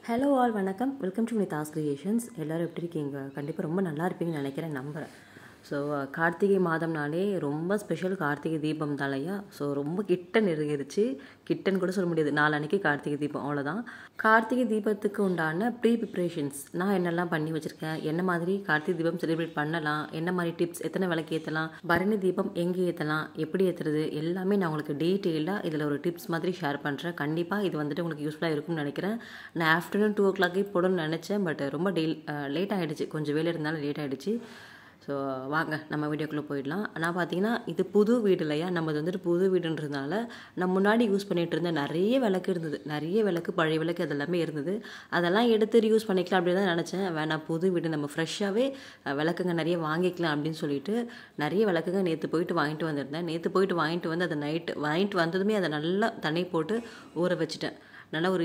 Hello all வணக்கம். Welcome to Nidahas creations. எல்லோரும் எப்படி இருக்கீங்க? கண்டிப்பாக ரொம்ப நல்லா இருப்பீங்கன்னு நினைக்கிறேன், நம்புகிறேன். ஸோ கார்த்திகை மாதம்னாலே ரொம்ப ஸ்பெஷல் கார்த்திகை தீபம் தலையா. ஸோ ரொம்ப கிட்ட நெருங்கிருச்சு. கிட்டன்னு கூட சொல்ல முடியாது, நாளன்னைக்கு கார்த்திகை தீபம், அவ்வளோதான். கார்த்திகை தீபத்துக்கு உண்டான ப்ரிப்ரேஷன்ஸ் நான் என்னெல்லாம் பண்ணி வச்சுருக்கேன், என்ன மாதிரி கார்த்திகை தீபம் செலிப்ரேட் பண்ணலாம், என்ன மாதிரி டிப்ஸ், எத்தனை விளக்கு ஏற்றலாம், பரணி தீபம் எங்கே ஏற்றலாம், எப்படி ஏற்றுறது, எல்லாமே நான் உங்களுக்கு டீட்டெயிலாக இதில் ஒரு டிப்ஸ் மாதிரி ஷேர் பண்ணுறேன். கண்டிப்பாக இது வந்துட்டு உங்களுக்கு யூஸ்ஃபுல்லாக இருக்கும்னு நினைக்கிறேன். நான் ஆஃப்டர்நூன் 2 o'clock போடணும்னு நினச்சேன், பட் ரொம்ப லேட் ஆகிடுச்சு. கொஞ்சம் வேலை இருந்தாலும் லேட் ஆகிடுச்சு. ஸோ வாங்க நம்ம வீடியோக்குள்ளே போயிடலாம். நான் பார்த்தீங்கன்னா இது புது வீடு இல்லையா, நம்மது வந்துட்டு புது வீடுன்றதுனால நான் முன்னாடி யூஸ் பண்ணிகிட்டு இருந்த நிறைய விளக்கு இருந்தது, நிறைய விளக்கு, பழைய விளக்கு அதெல்லாமே இருந்தது. அதெல்லாம் எடுத்து யூஸ் பண்ணிக்கலாம் அப்படின்னு தான் நினச்சேன். வேணாம், புது வீடு, நம்ம ஃப்ரெஷ்ஷாகவே விளக்குங்க நிறைய வாங்கிக்கலாம் அப்படின்னு சொல்லிட்டு நிறைய விளக்குங்க நேற்று போயிட்டு வாங்கிட்டு வந்திருந்தேன். நேற்று போயிட்டு வாங்கிட்டு வந்து அதை நைட்டு வாங்கிட்டு வந்ததுமே அதை நல்லா தண்ணி போட்டு ஊற வச்சுட்டேன். நல்லா ஒரு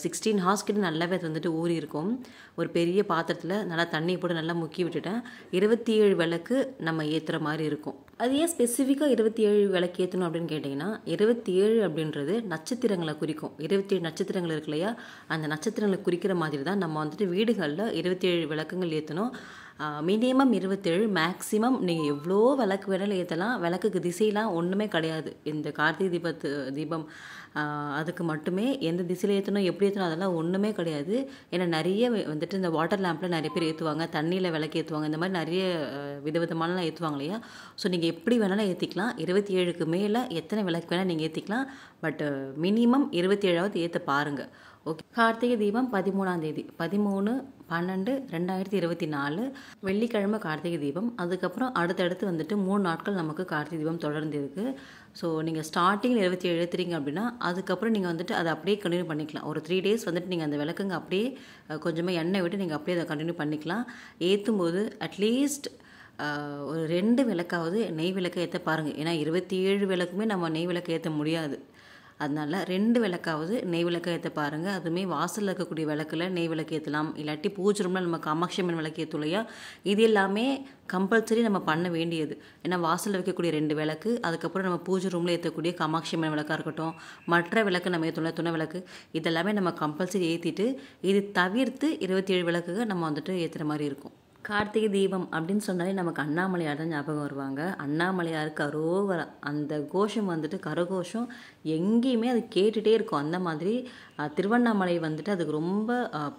16 hours கிட்ட நல்லாவே அது வந்துட்டு ஊறி இருக்கும். ஒரு பெரிய பாத்திரத்தில் நல்லா தண்ணி போட்டு நல்லா முக்கி விட்டுட்டேன். 27 விளக்கு நம்ம ஏற்றுற மாதிரி இருக்கும். அது ஏன் ஸ்பெசிஃபிக்காக 27 விளக்கு ஏற்றணும் அப்படின்னு கேட்டிங்கன்னா, 27 அப்படின்றது நட்சத்திரங்களை குறிக்கும். 27 நட்சத்திரங்கள் இருக்கு இல்லையா, அந்த நட்சத்திரங்களை குறிக்கிற மாதிரி தான் நம்ம வந்துட்டு வீடுகளில் 27 விளக்குகள் ஏற்றணும். மினிமம் 27, மேக்ஸிமம் நீங்கள் எவ்வளோ விளக்கு வேணாலும் ஏற்றலாம். விளக்குக்கு திசையெலாம் ஒன்றுமே கிடையாது. இந்த கார்த்திகை தீபம் அதுக்கு மட்டுமே எந்த திசையில் ஏற்றணும், எப்படி ஏற்றணும், அதெல்லாம் ஒன்றுமே கிடையாது. ஏன்னா நிறைய வந்துட்டு இந்த வாட்டர் லேம்பில் நிறைய பேர் ஏற்றுவாங்க, தண்ணியில் விளக்கு ஏற்றுவாங்க, இந்த மாதிரி நிறைய விதவிதமானலாம் ஏற்றுவாங்க இல்லையா. ஸோ நீங்கள் எப்படி வேணாலும் ஏற்றிக்கலாம். 27க்கு மேலே எத்தனை விளக்கு வேணால் நீங்கள் ஏற்றிக்கலாம். பட் மினிமம் 27ஆவது ஏற்ற பாருங்கள். ஓகே. கார்த்திகை தீபம் 13ஆம் தேதி, 13/12/2024 வெள்ளிக்கிழமை கார்த்திகை தீபம். அதுக்கப்புறம் அடுத்தடுத்து வந்துட்டு 3 நாட்கள் நமக்கு கார்த்திகை தீபம் தொடர்ந்து இருக்குது. ஸோ நீங்கள் ஸ்டார்டிங்கில் 27 ஏற்றுறீங்க அப்படின்னா அதுக்கப்புறம் நீங்கள் வந்துட்டு அதை அப்படியே கண்டினியூ பண்ணிக்கலாம். ஒரு 3 days வந்துட்டு நீங்கள் அந்த விளக்குங்க அப்படியே கொஞ்சமாக எண்ணெய் விட்டு நீங்கள் அப்படியே அதை கண்டினியூ பண்ணிக்கலாம். ஏற்றும் போது அட்லீஸ்ட் ஒரு 2 விளக்காவது நெய் விளக்கை ஏற்ற பாருங்கள். ஏன்னா 27 விளக்குமே நம்ம நெய் விளக்கு ஏற்ற முடியாது. அதனால் 2 விளக்காவது நெய் விளக்கை ஏற்ற பாருங்கள். அதுவுமே வாசலில் இருக்கக்கூடிய விளக்கில் நெய் விளக்கு ஏற்றலாம். இல்லாட்டி பூஜை ரூமில் நம்ம காமாட்சி அம்மன் விளக்கு ஏற்றும் இல்லையா, இது எல்லாமே கம்பல்சரி நம்ம பண்ண வேண்டியது. ஏன்னா வாசலில் வைக்கக்கூடிய 2 விளக்கு, அதுக்கப்புறம் நம்ம பூஜை ரூமில் ஏற்றக்கூடிய காமாட்சி அம்மன் விளக்காக இருக்கட்டும், மற்ற விளக்கு நம்ம ஏற்றல துணை விளக்கு, இதெல்லாமே நம்ம கம்பல்சரி ஏற்றிட்டு இது தவிர்த்து 27 விளக்குக நம்ம வந்துட்டு ஏற்றுற மாதிரி இருக்கும். கார்த்திகை தீபம் அப்படின்னு சொன்னாலே நமக்கு அண்ணாமலையார் தான் ஞாபகம் வருவாங்க. அண்ணாமலையாருக்கு அரோகரா, அந்த கோஷம் வந்துட்டு கரகோஷம் எங்கேயுமே அது கேட்டுகிட்டே இருக்கும். அந்த மாதிரி திருவண்ணாமலை வந்துட்டு அதுக்கு ரொம்ப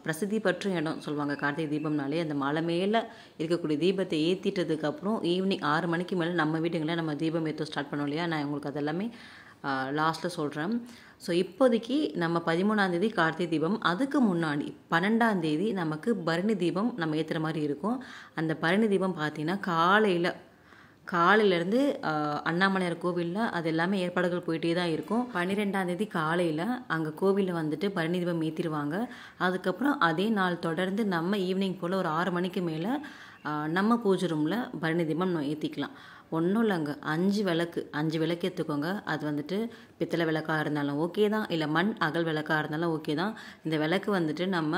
பிரசித்தி பெற்ற இடம் சொல்லுவாங்க. கார்த்திகை தீபம்னாலே அந்த மலை மேலே இருக்கக்கூடிய தீபத்தை ஏற்றிட்டதுக்கப்புறம் ஈவினிங் 6 மணிக்கு மேலே நம்ம வீட்டுங்களில் நம்ம தீபம் ஏற்ற ஸ்டார்ட் பண்ணோம் இல்லையா. நான் உங்களுக்கு அதெல்லாமே லாஸ்ட்டில் சொல்கிறேன். ஸோ இப்போதைக்கு நம்ம 13ஆம் தேதி கார்த்திகை தீபம், அதுக்கு முன்னாடி 12ஆம் தேதி நமக்கு பரணி தீபம் நம்ம ஏற்றுற மாதிரி இருக்கும். அந்த பரணி தீபம் பார்த்திங்கன்னா காலையிலேருந்து அண்ணாமலையார் கோவிலில் அது எல்லாமே ஏற்பாடுகள் போயிட்டே தான் இருக்கும். 12ஆம் தேதி காலையில் அங்கே கோவிலில் வந்துட்டு பரணி தீபம் ஏற்றிடுவாங்க. அதுக்கப்புறம் அதே நாள் தொடர்ந்து நம்ம ஈவினிங் போல் ஒரு 6 மணிக்கு மேலே நம்ம பூஜை ரூமில் பரணி தீபம் நம்ம ஏற்றிக்கலாம். ஒன்றும் இல்லைங்க, 5 விளக்கு ஏற்றுக்கோங்க. அது வந்துட்டு பித்தளை விளக்காக இருந்தாலும் ஓகே தான், இல்லை மண் அகல் விளக்காக இருந்தாலும் ஓகே தான். இந்த விளக்கு வந்துட்டு நம்ம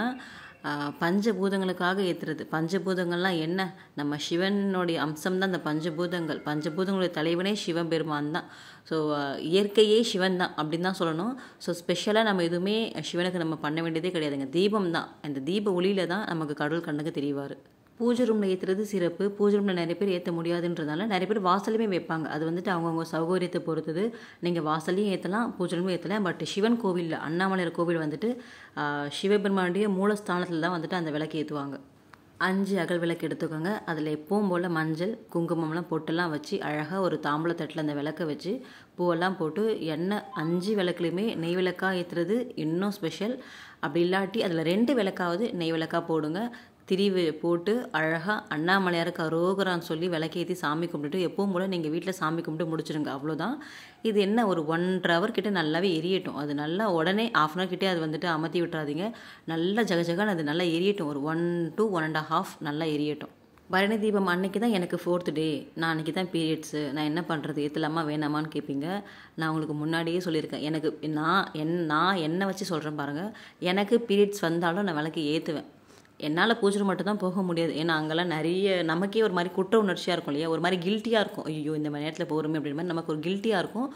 பஞ்சபூதங்களுக்காக ஏற்றுறது. பஞ்சபூதங்கள்லாம் என்ன, நம்ம சிவனுடைய அம்சம் தான் இந்த பஞ்சபூதங்களுடைய தலைவனே சிவபெருமான் தான். ஸோ இயற்கையே சிவன் தான் அப்படின்னு தான் சொல்லணும். ஸோ ஸ்பெஷலாக நம்ம எதுவுமே சிவனுக்கு நம்ம பண்ண வேண்டியதே கிடையாதுங்க. தீபம் தான், அந்த தீப ஒளியில் தான் நமக்கு கடவுள் கண்ணுக்கு தெரியவார். பூஜை ரூமில் ஏற்றுறது சிறப்பு. பூஜை ரூமில் நிறைய பேர் ஏற்ற முடியாதுன்றதுனால நிறைய பேர் வாசலையுமே வைப்பாங்க. அது வந்துட்டு அவங்கவுங்க சௌகரியத்தை பொறுத்தது. நீங்கள் வாசலையும் ஏற்றலாம், பூஜை ரூமில் ஏற்றலாம். பட் சிவன் கோவிலில், அண்ணாமலையார் கோவில் வந்துட்டு சிவபெருமானுடைய மூலஸ்தானத்தில் தான் வந்துட்டு அந்த விளக்கு ஏற்றுவாங்க. 5 அகல் விளக்கு எடுத்துக்கோங்க. அதில் எப்பவும் போல் மஞ்சள் குங்குமம்லாம் போட்டெல்லாம் வச்சு அழகாக ஒரு தாம்பூலத்தட்டில் அந்த விளக்கை வச்சு பூவெல்லாம் போட்டு எண்ணெய் 5 விளக்குலையுமே நெய் விளக்காக ஏற்றுறது இன்னும் ஸ்பெஷல். அப்படி இல்லாட்டி அதில் 2 விளக்காவது நெய் விளக்காக போடுங்க. திரி போட்டு அழகாக அண்ணாமலையாருக்கு அரோகரான்னு சொல்லி விளக்கேற்றி சாமி கும்பிட்டுட்டு எப்பவும் போல் நீங்கள் வீட்டில் சாமி கும்பிட்டு முடிச்சிடுங்க. அவ்வளோதான். இது என்ன ஒரு 1.5 hour கிட்டே நல்லாவே எரியட்டும். அது நல்லா உடனே 1/2 hour கிட்டே அது வந்துட்டு அமர்த்தி விட்டுறாதீங்க. நல்லா ஜகஜகான்னு அது நல்லா எரியட்டும். ஒரு 1 to 1.5 hours நல்லா எரியட்டும். பரணி தீபம் அன்னைக்கு தான் எனக்கு 4th day. நான் அன்றைக்கி தான் பீரியட்ஸு. நான் என்ன பண்ணுறது, ஏற்றலாமா வேணாமான்னு கேட்பீங்க. நான் உங்களுக்கு முன்னாடியே சொல்லியிருக்கேன். எனக்கு நான் என்னை வச்சு சொல்கிறேன் பாருங்கள். எனக்கு பீரியட்ஸ் வந்தாலும் நான் விளக்கு ஏற்றுவேன். என்னால் பூஜை மட்டும் தான் போக முடியாது. ஏன்னா அங்கெல்லாம் நிறைய நமக்கே ஒரு மாதிரி குற்ற உணர்ச்சியாக இருக்கும் இல்லையா, ஒரு மாதிரி கில்ட்டியாக இருக்கும். ஐயோ இந்த நேரத்தில் போகிறோமே அப்படின்ற மாதிரி நமக்கு ஒரு கில்ட்டியாக இருக்கும்.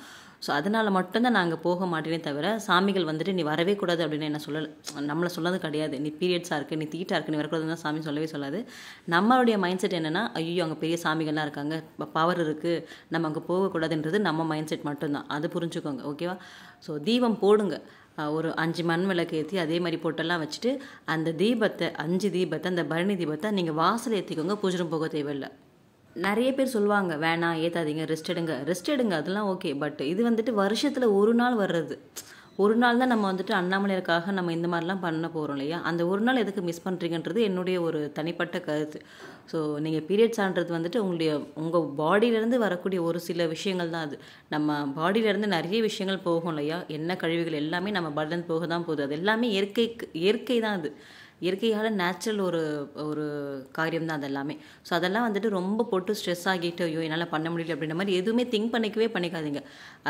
ஸோ அதனால் மட்டும்தான் நாங்கள் போக மாட்டேனே தவிர சாமிகள் வந்துட்டு நீ வரவே கூடாது அப்படின்னு என்ன சொல்லலை, நம்மளை சொன்னது கிடையாது. நீ பீரியட்ஸாக இருக்குது, நீ தீட்டாக இருக்குது, நீ வரக்கூடாதுன்னு தான் சாமி சொல்லவே சொல்லாது. நம்மளுடைய மைண்ட் செட் என்னென்னா, ஐயோ அங்கே பெரிய சாமிகள்லாம் இருக்காங்க, பவர் இருக்குது, நம்ம அங்கே போகக்கூடாதுன்றது நம்ம மைண்ட் செட் மட்டும்தான். அது புரிஞ்சுக்கோங்க, ஓகேவா? ஸோ தீபம் போடுங்க, ஒரு 5 மண் விளக்கு ஏற்றி அதே மாதிரி போட்டெல்லாம் வச்சுட்டு அந்த தீபத்தை 5 தீபத்தை அந்த பரணி தீபத்தை நீங்கள் வாசல் ஏற்றிக்கோங்க, பூஜை ரூம் போக தேவையில்லை. நிறைய பேர் சொல்லுவாங்க வேணாம் ஏற்றாதீங்க, ரெஸ்ட் எடுங்க, அதெல்லாம் ஓகே. பட் இது வந்துட்டு வருஷத்தில் ஒரு நாள் வர்றது, ஒரு நாள் தான் நம்ம வந்துட்டு அண்ணாமலையருக்காக நம்ம இந்த மாதிரிலாம் பண்ண போகிறோம் இல்லையா? அந்த ஒரு நாள் எதுக்கு மிஸ் பண்ணுறீங்கன்றது என்னுடைய ஒரு தனிப்பட்ட கருத்து. ஸோ நீங்கள் பீரியட்ஸ் ஆன்றது வந்துட்டு உங்கள் பாடியிலேருந்து வரக்கூடிய ஒரு சில விஷயங்கள் தான் அது. நம்ம பாடியிலேருந்து நிறைய விஷயங்கள் போகும் இல்லையா? என்ன கழிவுகள் எல்லாமே நம்ம பாடியிலேருந்து போக தான் போகுது. அது எல்லாமே இயற்கை தான். அது இயற்கையால் நேச்சுரல் ஒரு காரியம் தான் அது எல்லாமே. ஸோ அதெல்லாம் வந்துட்டு ரொம்ப போட்டு ஸ்ட்ரெஸ் ஆகிட்டு ஐயோ என்னால் பண்ண முடியல அப்படின்ற மாதிரி எதுவுமே திங்க் பண்ணிக்காதீங்க.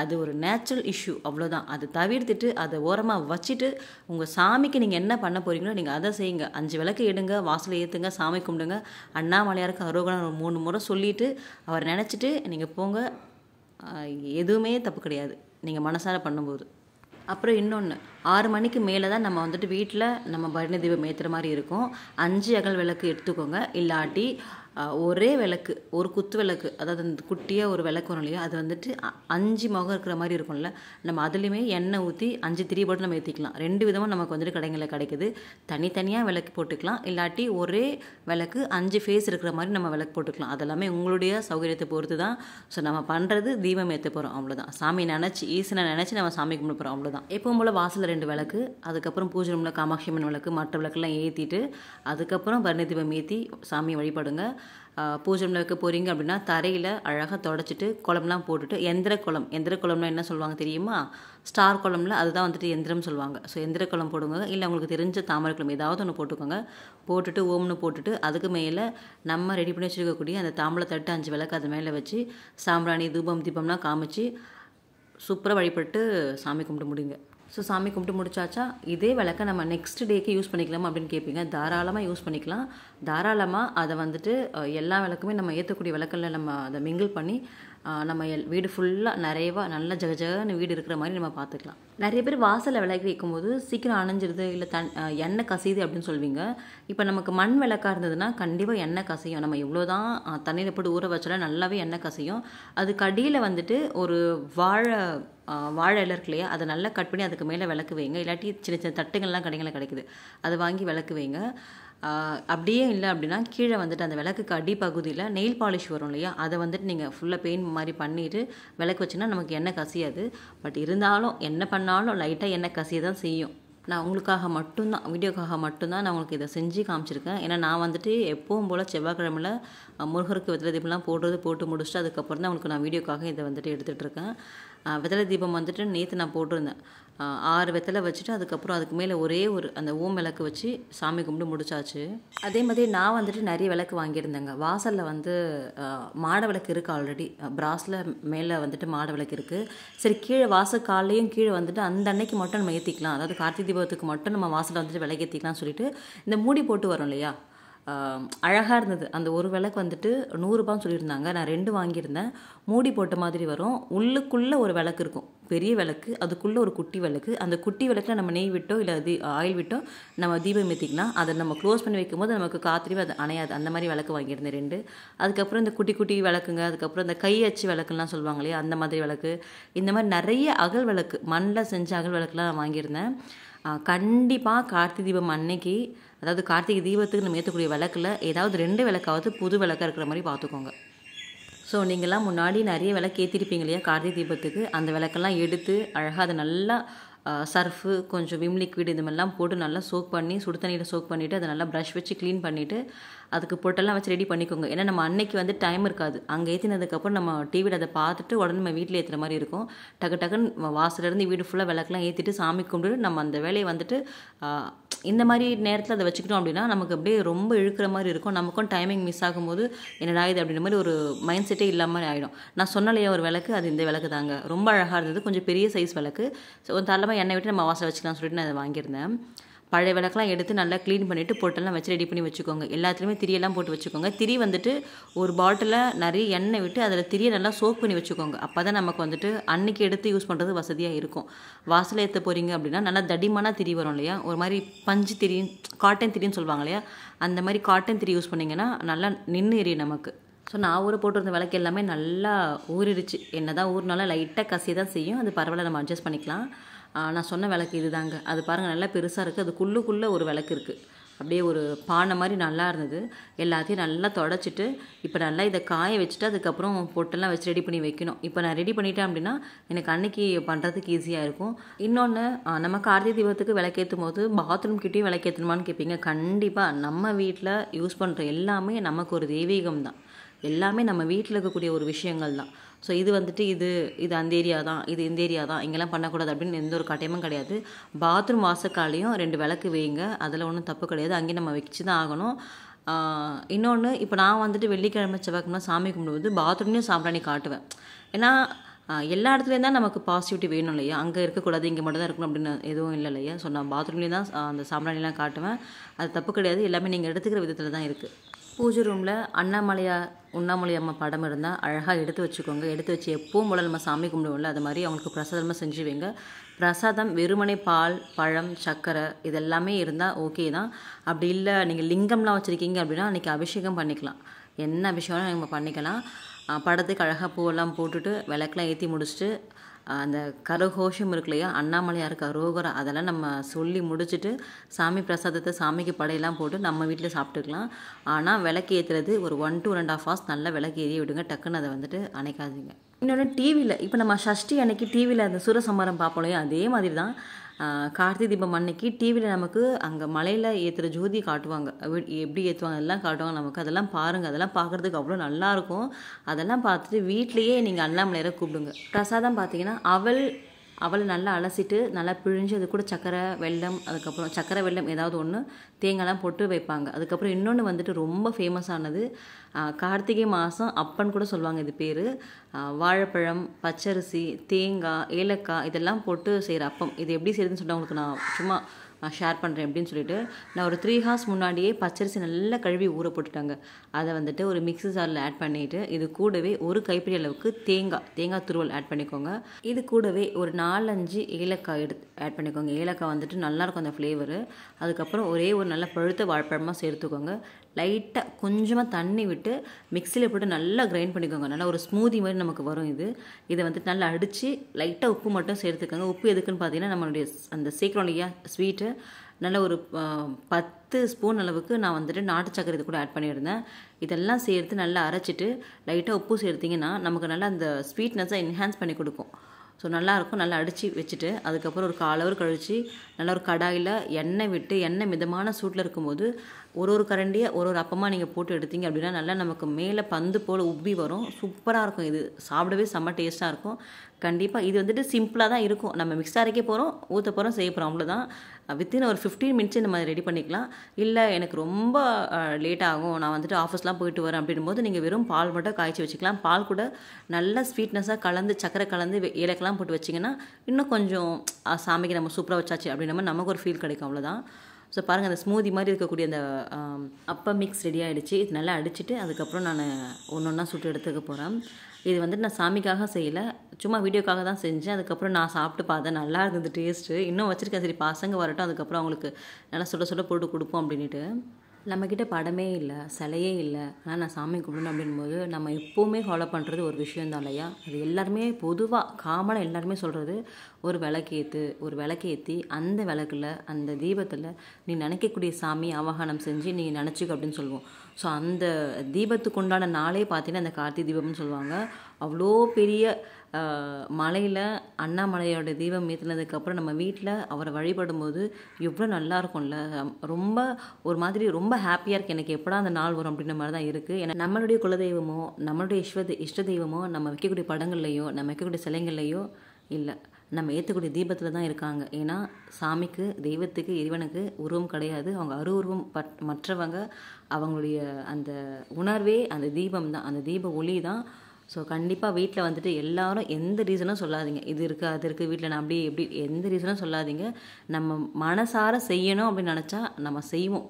அது ஒரு நேச்சுரல் இஷ்யூ, அவ்வளோதான். அதை தவிர்த்துட்டு அதை ஓரமாக வச்சுட்டு உங்கள் சாமிக்கு நீங்கள் என்ன பண்ண போகிறீங்களோ நீங்கள் அதை செய்யுங்க. 5 விளக்கு எடுங்க, வாசலை ஏற்றுங்க, சாமி கும்பிடுங்க, அண்ணாமலையாருக்கு அரோகணம் 3 முறை சொல்லிவிட்டு அவர் நினச்சிட்டு நீங்கள் போங்க. எதுவுமே தப்பு கிடையாது நீங்கள் மனசார பண்ணும்போது. அப்புறம் இன்னொன்று, 6 மணிக்கு மேலே தான் நம்ம வந்துட்டு வீட்டில் நம்ம பரணி தீபம் ஏற்றுற மாதிரி இருக்கும். 5 அகல் விளக்கு எடுத்துக்கோங்க. இல்லாட்டி ஒரே விளக்கு, ஒரு குத்து விளக்கு, அதாவது அந்த குட்டியாக ஒரு விளக்கு வரும் இல்லையா? அது வந்துட்டு 5 முகம் இருக்கிற மாதிரி இருக்கும்ல, நம்ம அதுலேயுமே எண்ணெய் ஊற்றி 5 திரி போட்டு நம்ம ஏற்றிக்கலாம். 2 விதமாக நமக்கு வந்துட்டு கடைகளில் கிடைக்குது. தனித்தனியாக விளக்கு போட்டுக்கலாம், இல்லாட்டி ஒரே விளக்கு 5 ஃபேஸ் இருக்கிற மாதிரி நம்ம விளக்கு போட்டுக்கலாம். அதெல்லாமே உங்களுடைய சௌகரியத்தை பொறுத்து தான். ஸோ நம்ம பண்ணுறது தீபம் ஏற்ற போகிறோம், அவ்வளோதான். சாமி நினச்சி ஈசனை நினச்சி நம்ம சாமி கும்பிட போகிறோம், அவ்வளோதான். எப்பவும் போல் வாசலில் 2 விளக்கு, அதுக்கப்புறம் பூஜை ரூமில் காமாட்சி அம்மன் விளக்கு, மற்ற விளக்கெல்லாம் ஏற்றிட்டு அதுக்கப்புறம் பரணி தீபம் ஏற்றி சாமியை வழிபடுங்க. பூஜை ரூமில் வைக்க போகிறீங்க அப்படின்னா தரையில் அழகாக தொடச்சிட்டு குளம்லாம் போட்டுட்டு எந்திர குளம்னா என்ன சொல்லுவாங்க தெரியுமா? ஸ்டார் குளம்ல அதுதான் வந்துட்டு எந்திரம் சொல்லுவாங்க. ஸோ எந்திர குளம் போடுங்க, இல்லை உங்களுக்கு தெரிஞ்ச தாமரை குளம் ஏதாவது ஒன்று போட்டுக்கோங்க. போட்டுட்டு ஓம்னு போட்டுட்டு அதுக்கு மேலே நம்ம ரெடி பண்ணி வச்சுருக்கக்கூடிய அந்த தாம்பளை தட்டு 5 விளக்கு அது மேலே வச்சு சாம்பிராணி தீபம்லாம் காமிச்சு சூப்பராக வழிபட்டு சாமி கும்பிட்டு முடிங்க. ஸோ சாமி கும்பிட்டு முடிச்சாச்சா, இதே விளக்கை நம்ம நெக்ஸ்ட் டேக்கு யூஸ் பண்ணிக்கலாமா அப்படின்னு கேட்பீங்க. தாராளமாக யூஸ் பண்ணிக்கலாம். தாராளமாக அதை வந்துட்டு எல்லா விளக்குமே நம்ம ஏற்றக்கூடிய விளக்கில் நம்ம அதை மிங்கிள் பண்ணி நம்ம வீடு ஃபுல்லாக நிறையவா நல்ல ஜகஜகன்னு வீடு இருக்கிற மாதிரி நம்ம பார்த்துக்கலாம். நிறைய பேர் வாசலில் விளக்கு வைக்கும்போது சீக்கிரம் அணைஞ்சிருது, இல்லை எண்ணெய் கசியுது அப்படின்னு சொல்வீங்க. இப்போ நமக்கு மண் விளக்காக இருந்ததுன்னா கண்டிப்பாக எண்ணெய் கசியும். நம்ம எவ்வளோ தான் தண்ணியில் போட்டு ஊற வச்சாலும் நல்லாவே எண்ணெய் கசியும். அதுக்கு அடியில் வந்துட்டு ஒரு வாழை இலை இருக்கு இல்லையா, அதை நல்லா கட் பண்ணி அதுக்கு மேலே விளக்கு வைங்க. இல்லாட்டி சின்ன சின்ன தட்டுங்கள்லாம் கடைகளில் கிடைக்குது, அதை வாங்கி விளக்கு வைங்க. அப்படியே இல்லை அப்படின்னா கீழே வந்துட்டு அந்த விளக்குக்கு அடிப்பகுதியில் நெயில் பாலிஷ் வரும் இல்லையா, அதை வந்துட்டு நீங்கள் ஃபுல்லாக பெயிண்ட் மாதிரி பண்ணிவிட்டு விளக்கு வச்சிங்கன்னா நமக்கு எண்ணெய் கசியாது. பட் இருந்தாலும் என்ன பண்ணாலும் லைட்டாக எண்ணெய் கசிய தான் செய்யும். நான் உங்களுக்காக மட்டும்தான், வீடியோக்காக மட்டும்தான் நான் உங்களுக்கு இதை செஞ்சு காமிச்சிருக்கேன். ஏன்னா நான் வந்துட்டு எப்பவும் போல் செவ்வாய்க்கிழமையில் முருகருக்கு வெத்தலை தீபம்லாம் போட்டு முடிச்சுட்டு அதுக்கப்புறம் தான் உங்களுக்கு நான் வீடியோக்காக இதை வந்துட்டு எடுத்துகிட்ருக்கேன். வெத்தலை தீபம் வந்துட்டு நேற்று நான் போட்டிருந்தேன். 6 வெத்தலை வச்சுட்டு அதுக்கப்புறம் அதுக்கு மேலே ஒரே ஒரு அந்த ஓம் விளக்கு வச்சு சாமி கும்பிட்டு முடிச்சாச்சு. அதே மாதிரி நான் வந்துட்டு நிறைய விளக்கு வாங்கியிருந்தேங்க. வாசலில் வந்து மாட விளக்கு இருக்குது, ஆல்ரெடி பிராஸில் மேலே வந்துட்டு மாட விளக்கு இருக்குது. சரி, கீழே வாசல் காலையும் கீழே வந்துட்டு அந்த அன்னைக்கு மட்டும் நம்ம ஏற்றிக்கலாம், அதாவது கார்த்திகை தீபத்துக்கு மட்டும் நம்ம வாசலில் வந்துட்டு விளக்கு ஏற்றிக்கலாம்னு சொல்லிட்டு இந்த மூடி போட்டு வரும் இல்லையா, அழகாக இருந்தது. அந்த ஒரு விளக்கு வந்துட்டு 100 ரூபான்னு சொல்லியிருந்தாங்க. நான் 2 வாங்கியிருந்தேன். மூடி போட்ட மாதிரி வரும், உள்ளுக்குள்ளே ஒரு விளக்கு இருக்கும், பெரிய விளக்கு, அதுக்குள்ளே ஒரு குட்டி விளக்கு. அந்த குட்டி விளக்கில் நம்ம நெய் விட்டோ இல்லை ஆயில் விட்டோ நம்ம தீபம் ஏற்றிக்கலாம். அதை நம்ம க்ளோஸ் பண்ணி வைக்கும்போது நமக்கு காத்திரிவே அது அணையாது. அந்த மாதிரி விளக்கு வாங்கியிருந்தேன் 2. அதுக்கப்புறம் இந்த குட்டி குட்டி விளக்குங்க, அதுக்கப்புறம் இந்த கை அச்சு விளக்குலாம் சொல்லுவாங்க இல்லையா, அந்த மாதிரி விளக்கு, இந்த மாதிரி நிறைய அகல் விளக்கு, மண்ணில் செஞ்ச அகல் விளக்குலாம் நான் வாங்கியிருந்தேன். கண்டிப்பாக கார்த்திகை தீபம் அன்னைக்கு, அதாவது கார்த்திகை தீபத்துக்கு நம்ம ஏற்றக்கூடிய விளக்கில் ஏதாவது 2 விளக்காவது புது விளக்காக இருக்கிற மாதிரி பார்த்துக்கோங்க. ஸோ நீங்கள்லாம் முன்னாடி நிறைய விளக்கு ஏற்றிருப்பீங்க இல்லையா கார்த்திகை தீபத்துக்கு, அந்த விளக்கெல்லாம் எடுத்து அழகாக அதை நல்லா சர்ஃபு கொஞ்சம் விம் லிக்விட் இது மாதிரிலாம் போட்டு நல்லா சோக் பண்ணி சுடு தண்ணியில் சோக் பண்ணிவிட்டு அதை நல்லா ப்ரஷ் வச்சு க்ளீன் பண்ணிவிட்டு அதுக்கு பொட்டெல்லாம் வச்சு ரெடி பண்ணிக்கோங்க. ஏன்னா நம்ம அன்னைக்கு வந்து டைம் இருக்காது. அங்கே ஏற்றினதுக்கப்புறம் நம்ம டிவியில் அதை பார்த்துட்டு உடனே நம்ம வீட்டில் ஏற்றுற மாதிரி இருக்கும். டக்குன்னு வாசலேருந்து வீடு ஃபுல்லாக விளக்கெலாம் ஏற்றிட்டு சாமி கும்பிட்டு நம்ம அந்த வேலையை வந்துட்டு இந்த மாதிரி நேரத்தில் அதை வச்சுக்கிட்டோம் அப்படின்னா நமக்கு அப்படியே ரொம்ப இழுக்கிற மாதிரி இருக்கும். நமக்கும் டைமிங் மிஸ் ஆகும்போது என்னடா இது அப்படின்ற மாதிரி ஒரு மைண்ட் செட்டே இல்லாமல் ஆகிடும். நான் சொன்னாலையா ஒரு விளக்கு, அது இந்த விளக்கு தாங்க. ரொம்ப அழகாக இருந்தது, கொஞ்சம் பெரிய சைஸ் விளக்கு. ஸோ தாராளமாக எண்ணெய் விட்டு நம்ம வாசல் வச்சுக்கலாம்னு சொல்லிட்டு நான் அதை வாங்கியிருந்தேன். பழைய விளக்கெல்லாம் எடுத்து நல்லா க்ளீன் பண்ணிவிட்டு பொட்டெல்லாம் வச்சு ரெடி பண்ணி வச்சுக்கோங்க. எல்லாத்துலேயுமே திரியெல்லாம் போட்டு வச்சுக்கோங்க. திரி வந்துட்டு ஒரு பாட்டிலில் நிறைய எண்ணெய் விட்டு அதில் திரியை நல்லா சோக் பண்ணி வச்சுக்கோங்க. அப்போ தான் நமக்கு வந்துட்டு அன்றைக்கி எடுத்து யூஸ் பண்ணுறது வசதியாக இருக்கும். வாசலை ஏற்ற போகிறீங்க அப்படின்னா நல்லா தடிமான திரி வரும் இல்லையா, ஒரு மாதிரி பஞ்சு திரி, காட்டன் திரின்னு சொல்லுவாங்க இல்லையா, அந்த மாதிரி காட்டன் திரி யூஸ் பண்ணிங்கன்னா நல்லா நின்று எரியும் நமக்கு. ஸோ நான் ஊற போட்டிருந்த விளக்கு எல்லாமே நல்லா ஊறிடுச்சு. என்ன தான் ஊறினாலும் லைட்டாக கசிய தான் செய்யும், அது பரவாயில்ல, நம்ம அட்ஜஸ்ட் பண்ணிக்கலாம். நான் சொன்ன விளக்கு இது தாங்க. அது பாருங்கள் நல்லா பெருசாக இருக்குது. அதுக்குள்ளே ஒரு விளக்கு இருக்குது, அப்படியே ஒரு பானை மாதிரி நல்லா இருந்தது. எல்லாத்தையும் நல்லா தொடச்சிட்டு இப்போ நல்லா இதை காய வச்சுட்டு அதுக்கப்புறம் பொட்டெல்லாம் வச்சு ரெடி பண்ணி வைக்கணும். இப்போ நான் ரெடி பண்ணிட்டேன் அப்படின்னா எனக்கு அன்றைக்கி பண்ணுறதுக்கு ஈஸியாக இருக்கும். இன்னொன்று, நம்ம கார்த்திகை தீபத்துக்கு விளக்கேற்றும் போது பாத்ரூம் கிட்டேயும் விளக்கேற்றணுமான்னு கேட்பீங்க. கண்டிப்பாக நம்ம வீட்டில் யூஸ் பண்ணுற எல்லாமே நமக்கு ஒரு தெய்வீகம் தான். எல்லாமே நம்ம வீட்டில் இருக்கக்கூடிய ஒரு விஷயங்கள் தான். ஸோ இது வந்துட்டு இது அந்த ஏரியா தான், இது இந்த ஏரியா தான், இங்கெல்லாம் பண்ணக்கூடாது அப்படின்னு எந்த ஒரு கட்டாயமும் கிடையாது. பாத்ரூம் வாசக்காலையும் 2 விளக்கு வைங்க, அதில் ஒன்றும் தப்பு கிடையாது. அங்கேயும் நம்ம வச்சு தான் ஆகணும். இன்னொன்று, இப்போ நான் வந்துட்டு வெள்ளிக்கிழமை செவ்வாய்க்கிழமை சாமி கும்பிடும்போது பாத்ரூம்லேயும் சாம்பிராணி காட்டுவேன். ஏன்னா எல்லா இடத்துலையும் தான் நமக்கு பாசிட்டிவிட்டி வேணும் இல்லையா, அங்கே இருக்கக்கூடாது இங்கே மட்டும் தான் இருக்கணும் அப்படின்னு எதுவும் இல்லை இல்லையா. ஸோ நான் பாத்ரூம்லேயும் தான் அந்த சாம்பிராணிலாம் காட்டுவேன். அது தப்பு கிடையாது, எல்லாமே நீங்கள் எடுத்துக்கிற விதத்தில் தான் இருக்குது. பூஜை ரூமில் உண்ணாமலை அம்மா படம் இருந்தால் அழகாக எடுத்து வச்சுக்கோங்க. எடுத்து வச்சு எப்பவும் போல் நம்ம சாமி கும்பிடுவோம்ல, அது மாதிரி அவங்களுக்கு பிரசாதமாக செஞ்சு வைங்க. பிரசாதம் வெறுமனே பால், பழம், சர்க்கரை இதெல்லாமே இருந்தால் ஓகே தான். அப்படி இல்லை நீங்கள் லிங்கம்லாம் வச்சுருக்கீங்க அப்படின்னா அன்றைக்கி அபிஷேகம் பண்ணிக்கலாம். என்ன அபிஷேகம் நம்ம பண்ணிக்கலாம். படத்துக்கு அழகாக பூவெல்லாம் போட்டுட்டு விளக்கெலாம் ஏற்றி முடிச்சுட்டு அந்த கரகோஷம் இருக்கு இல்லையா, அண்ணாமலையாருக்கு அரோகரா, அதெல்லாம் நம்ம சொல்லி முடிச்சுட்டு சாமி பிரசாதத்தை சாமிக்கு படையெல்லாம் போட்டு நம்ம வீட்டில் சாப்பிட்டுக்கலாம். ஆனால் விளக்கு ஏற்றுறது ஒரு 1 to 1.5 hours நல்லா விளக்கு ஏறி விடுங்க. டக்குன்னு அதை வந்துட்டு அணைக்காதீங்க. இன்னொன்று, டிவியில் இப்போ நம்ம சஷ்டி அன்னைக்கு டிவியில் அந்த சூரசம்ஹாரம் பார்ப்போம் இல்லையா, அதே மாதிரி தான் கார்த்திகை தீபம் அன்னைக்கு டிவியில் நமக்கு அங்கே மலையில் ஏற்றுற ஜோதி காட்டுவாங்க. எப்படி ஏற்றுவாங்க அதெல்லாம் காட்டுவாங்க நமக்கு. அதெல்லாம் பாருங்கள், அதெல்லாம் பார்க்குறதுக்கு அவ்வளோ நல்லாயிருக்கும். அதெல்லாம் பார்த்துட்டு வீட்லேயே நீங்கள் அண்ணாமலையாரை கூப்பிடுங்க. பிரசாதம் பார்த்தீங்கன்னா அவளை நல்லா அலசிட்டு நல்லா பிழிஞ்சு அது கூட சக்கரை வெல்லம், அதுக்கப்புறம் சக்கரை வெல்லம் ஏதாவது ஒன்று தேங்காய்லாம் போட்டு வைப்பாங்க. அதுக்கப்புறம் இன்னொன்று வந்துட்டு ரொம்ப ஃபேமஸானது, கார்த்திகை மாதம் அப்பன்னு கூட சொல்லுவாங்க இது பேர். வாழைப்பழம், பச்சரிசி, தேங்காய், ஏலக்காய் இதெல்லாம் போட்டு செய்கிற அப்பம். இது எப்படி செய்யுதுன்னு சொன்னால் உங்களுக்கு நான் சும்மா ஷேர் பண்ணுறேன் அப்படின்னு சொல்லிட்டு, நான் ஒரு 3 hours முன்னாடியே பச்சரிசி நல்லா கழுவி ஊற போட்டுட்டாங்க. அதை வந்துட்டு ஒரு மிக்ஸி ஜாரில் ஆட் பண்ணிவிட்டு இது கூடவே ஒரு கைப்பிடி அளவுக்கு தேங்காய் துருவல் ஆட் பண்ணிக்கோங்க. இது கூடவே ஒரு 4-5 ஏலக்காய் ஆட் பண்ணிக்கோங்க. ஏலக்காய் வந்துட்டு நல்லாயிருக்கும் அந்த ஃப்ளேவரு. அதுக்கப்புறம் ஒரே ஒரு நல்ல பழுத்த வாழைப்பழமாக சேர்த்துக்கோங்க. லைட்டாக கொஞ்சமாக தண்ணி விட்டு மிக்சியில் போட்டு நல்லா கிரைண்ட் பண்ணிக்கோங்க. நல்லா ஒரு ஸ்மூதி மாதிரி நமக்கு வரும் இது. இதை வந்துட்டு நல்லா அடித்து லைட்டாக உப்பு மட்டும் சேர்த்துக்கோங்க. உப்பு எதுக்குன்னு பார்த்தீங்கன்னா நம்மளுடைய அந்த சீக்கிரம் இல்லையா ஸ்வீட்டு, நல்ல ஒரு 10 ஸ்பூன் அளவுக்கு நான் வந்துட்டு நாட்டு சக்கரை இது கூட ஆட் பண்ணியிருந்தேன். இதெல்லாம் சேர்த்து நல்லா அரைச்சிட்டு லைட்டாக உப்பு சேர்த்திங்கன்னா நமக்கு நல்லா அந்த ஸ்வீட்னஸை என்ஹான்ஸ் பண்ணி கொடுக்கும். ஸோ நல்லாயிருக்கும். நல்லா அடித்து வச்சுட்டு அதுக்கப்புறம் ஒரு 1/4 hour கழித்து நல்லா ஒரு கடாயில் எண்ணெய் விட்டு, எண்ணெய் மிதமான சூட்டில் இருக்கும்போது ஒரு கரண்டியை ஒரு அப்பமாக நீங்கள் போட்டு எடுத்தீங்க அப்படின்னா நல்லா நமக்கு மேலே பந்து போல் உப்பி வரும். சூப்பராக இருக்கும். இது சாப்பிடவே செம்ம டேஸ்ட்டாக இருக்கும். கண்டிப்பாக இது வந்துட்டு சிம்பிளாக தான் இருக்கும். நம்ம மிக்ஸ் அரைக்க போகிறோம், ஊற்ற போகிறோம், செய்ய போகிறோம், அவ்வளோதான். வித்தின் ஒரு 15 minutes நம்ம ரெடி பண்ணிக்கலாம். இல்லை எனக்கு ரொம்ப லேட் ஆகும், நான் வந்துட்டு ஆஃபீஸ்லாம் போயிட்டு வரேன் அப்படின்போது நீங்கள் வெறும் பால் மட்டும் காய்ச்சி வச்சுக்கலாம். பால் கூட நல்ல ஸ்வீட்னஸாக கலந்து சக்கரை கலந்து ஏலக்கெல்லாம் போட்டு வச்சிங்கன்னா இன்னும் கொஞ்சம் சாமிக்கு நம்ம சூப்பராக வச்சாச்சு அப்படின்ற நமக்கு ஒரு ஃபீல் கிடைக்கும், அவ்வளோதான். ஸோ பாருங்கள், அந்த ஸ்மூதி மாதிரி இருக்கக்கூடிய அந்த அப்பா மிக்ஸ் ரெடி ஆகிடுச்சு. இது நல்லா அடிச்சுட்டு அதுக்கப்புறம் நான் ஒன்றா சுட்டு எடுத்துக்க போகிறேன். இது வந்துட்டு நான் சாமிக்காக செய்யலை, சும்மா வீடியோக்காக தான் செஞ்சேன். அதுக்கப்புறம் நான் சாப்பிட்டு பார்த்தேன், நல்லா இருந்தது டேஸ்ட்டு. இன்னும் வச்சுருக்கேன், சரி பசங்க வரட்டும் அதுக்கப்புறம் அவங்களுக்கு நல்லா சுட போட்டு கொடுப்போம் அப்படின்ட்டு. நம்மக்கிட்ட படமே இல்லை, சிலையே இல்லை, ஆனால் நான் சாமி கும்பிடணும் அப்படின்போது நம்ம எப்போவுமே ஃபாலோ பண்ணுறது ஒரு விஷயம் தான் இல்லையா. அது எல்லாருமே பொதுவாக காமனாக எல்லாருமே சொல்கிறது, ஒரு விளக்கேற்றி அந்த விளக்கில் அந்த தீபத்தில் நீ நினைக்கக்கூடிய சாமி ஆவாகனம் செஞ்சு நீ நினச்சிக்க அப்படின்னு சொல்லுவோம். ஸோ அந்த தீபத்துக்கு உண்டான நாளே பார்த்தீங்கன்னா அந்த கார்த்திகை தீபம்னு சொல்லுவாங்க. அவ்வளோ பெரிய மலையில் அண்ணாமலையோட தீபம் ஏற்றினதுக்கப்புறம் நம்ம வீட்டில் அவரை வழிபடும்போது எவ்வளோ நல்லா இருக்கும்ல. ரொம்ப ஒரு மாதிரி ரொம்ப ஹாப்பியாக இருக்குது. எனக்கு எப்படா அந்த நாள் வரும் அப்படின்ற மாதிரி தான் இருக்குது. ஏன்னா நம்மளுடைய குலதெய்வமோ நம்மளுடைய இஷ்ட தெய்வமோ நம்ம வைக்கக்கூடிய படங்கள்லையோ நம்ம வைக்கக்கூடிய சிலைங்கள்லையோ இல்லை, நம்ம ஏற்றக்கூடிய தீபத்தில் தான் இருக்காங்க. ஏன்னா சாமிக்கு, தெய்வத்துக்கு, இறைவனுக்கு உருவம் கிடையாது. அவங்க அருவுருவம் மற்றவங்க. அவங்களுடைய அந்த உணர்வே அந்த தீபம் தான், அந்த தீப ஒளி தான். ஸோ கண்டிப்பாக வீட்டில் வந்துட்டு எல்லாரும் எந்த ரீசனும் சொல்லாதீங்க, இது இருக்குது அது இருக்குது வீட்டில் நான் அப்படி எப்படி எந்த ரீசனும் சொல்லாதீங்க. நம்ம மனசார செய்யணும் அப்படின்னு நினச்சா நம்ம செய்வோம்.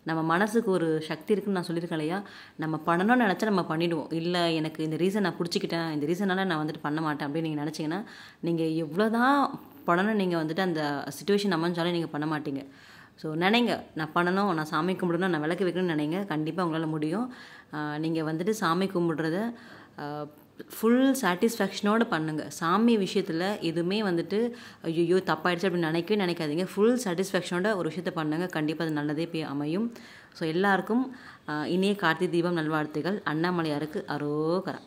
நம்ம மனசுக்கு ஒரு சக்தி இருக்குன்னு நான் சொல்லியிருக்கேன் இல்லையா, நம்ம பண்ணணும்னு நினச்சா நம்ம பண்ணிவிடுவோம். இல்லை எனக்கு இந்த ரீசன் நான் பிடிச்சிக்கிட்டேன், இந்த ரீசனால் நான் வந்துட்டு பண்ண மாட்டேன் அப்படின்னு நீங்கள் நினச்சிங்கன்னா நீங்கள் எவ்வளோ தான் பண்ணணும், நீங்கள் வந்துட்டு அந்த சுச்சுவேஷன் அமைஞ்சாலும் நீங்கள் பண்ண மாட்டீங்க. ஸோ நினைங்க, நான் பண்ணணும், நான் சாமி கும்பிடணும், நான் விளக்கு வைக்கணும்னு நினைங்க, கண்டிப்பாக உங்களால் முடியும். நீங்கள் வந்துட்டு சாமி கும்பிட்றத ஃபுல் சாட்டிஸ்ஃபேக்ஷனோடு பண்ணுங்கள். சாமி விஷயத்தில் எதுவுமே வந்துட்டு ஐயோ தப்பாயிடுச்சு அப்படின்னு நினைக்கவே நினைக்காதீங்க. ஃபுல் சாட்டிஸ்ஃபேக்ஷனோட ஒரு விஷயத்த பண்ணுங்கள், கண்டிப்பாக அது நல்லதே போய் அமையும். ஸோ எல்லாருக்கும் இனிய கார்த்திகை தீபம் நல்வாழ்த்துகள். அண்ணாமலையாருக்கு அரோகரா.